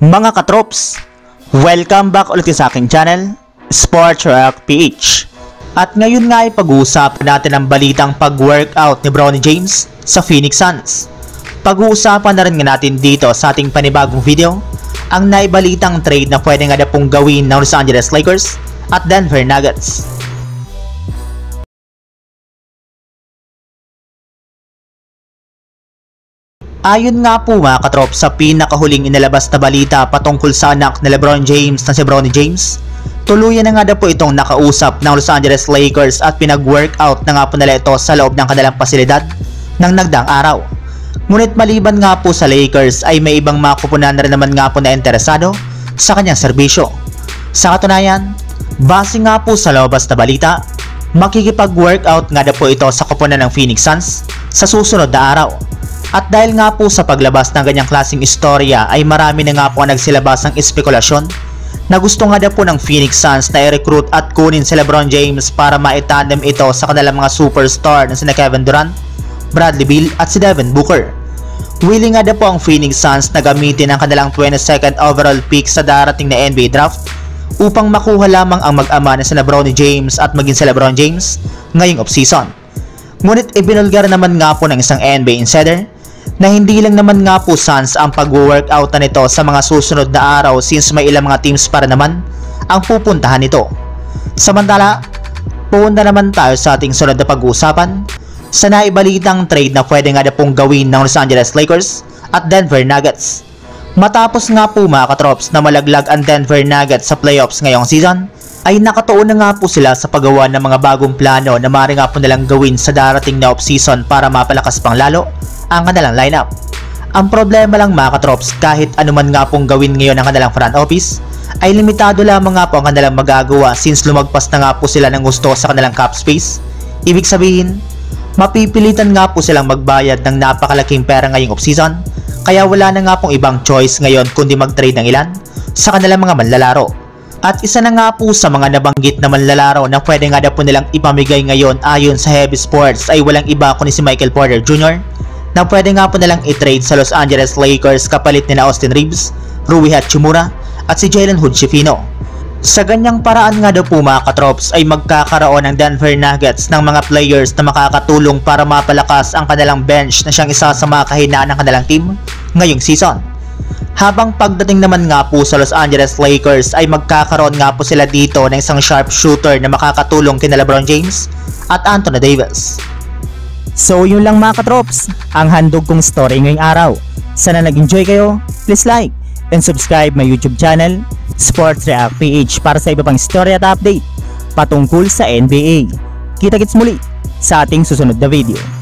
Mga katrops, welcome back ulit sa aking channel, Sports Rock PH. At ngayon nga ay pag-uusapan natin ang balitang pag-workout ni Bronny James sa Phoenix Suns. Pag-uusapan na rin nga natin dito sa ating panibagong video, ang naibalitang trade na pwede nga na pong gawin ng Los Angeles Lakers at Denver Nuggets. Ayon nga po mga katrop sa pinakahuling inilabas na balita patungkol sa anak ni LeBron James na si Bronny James, tuluyan na nga daw po itong nakausap ng Los Angeles Lakers at pinag-workout na nga po nila ito sa loob ng kanilang pasilidad ng nagdaang araw. Ngunit maliban nga po sa Lakers ay may ibang mga kupunan na rin naman nga po na interesado sa kanyang serbisyo. Sa katunayan, base nga po sa lumabas na balita, makikipag-workout nga daw po ito sa kupunan ng Phoenix Suns sa susunod na araw. At dahil nga po sa paglabas ng ganyang klaseng istorya ay marami na nga po ang nagsilabas ng espekulasyon na gusto nga daw po ng Phoenix Suns na i-recruit at kunin si LeBron James para maitandem ito sa kanilang mga superstar na sina Kevin Durant, Bradley Beal at si Devin Booker. Willing nga daw po ang Phoenix Suns na gamitin ang kanilang 22nd overall pick sa darating na NBA draft upang makuha lamang ang mag-ama na sina Bronny James at maging si LeBron James ngayong offseason. Ngunit ibinulgar naman nga po ng isang NBA insider na hindi lang naman nga po Suns ang pag-workout na nito sa mga susunod na araw since may ilang mga teams para naman ang pupuntahan nito. Samantala, pupunta naman tayo sa ating sunod na pag-uusapan sa naibalitang trade na pwede nga na pong gawin ng Los Angeles Lakers at Denver Nuggets. Matapos nga po mga katrops na malaglag ang Denver Nuggets sa playoffs ngayong season, ay nakatuon na nga po sila sa paggawa ng mga bagong plano na maaari nga po nilang gawin sa darating na off-season para mapalakas pang lalo ang kanilang lineup. Ang problema lang mga katrops, kahit anuman nga pong gawin ngayon ang kanilang front office, ay limitado lamang nga po ang kanilang magagawa since lumagpas na nga po sila ng gusto sa kanilang cap space. Ibig sabihin, mapipilitan nga po silang magbayad ng napakalaking pera ngayong off-season, kaya wala na nga pong ibang choice ngayon kundi mag-trade ng ilan sa kanilang mga manlalaro. At isa na nga po sa mga nabanggit na manlalaro na pwede nga na po nilang ipamigay ngayon ayon sa Heavy Sports ay walang iba kundi si Michael Porter Jr. na pwede nga po nilang i-trade sa Los Angeles Lakers kapalit ni Austin Reeves, Rui Hachimura at si Jalen Hood-Schifino. Sa ganyang paraan nga daw po mga katrops ay magkakaroon ng Denver Nuggets ng mga players na makakatulong para mapalakas ang kanilang bench na siyang isa sa mga kahinaan ng kanilang team ngayong season. Habang pagdating naman nga po sa Los Angeles Lakers ay magkakaroon nga po sila dito ng isang sharpshooter na makakatulong kina LeBron James at Anthony Davis. So yun lang mga katrops, ang handog kong story ngayong araw. Sana nag-enjoy kayo, please like and subscribe my YouTube channel, Sports React PH para sa iba pang story at update patungkol sa NBA. Kita-kits muli sa ating susunod na video.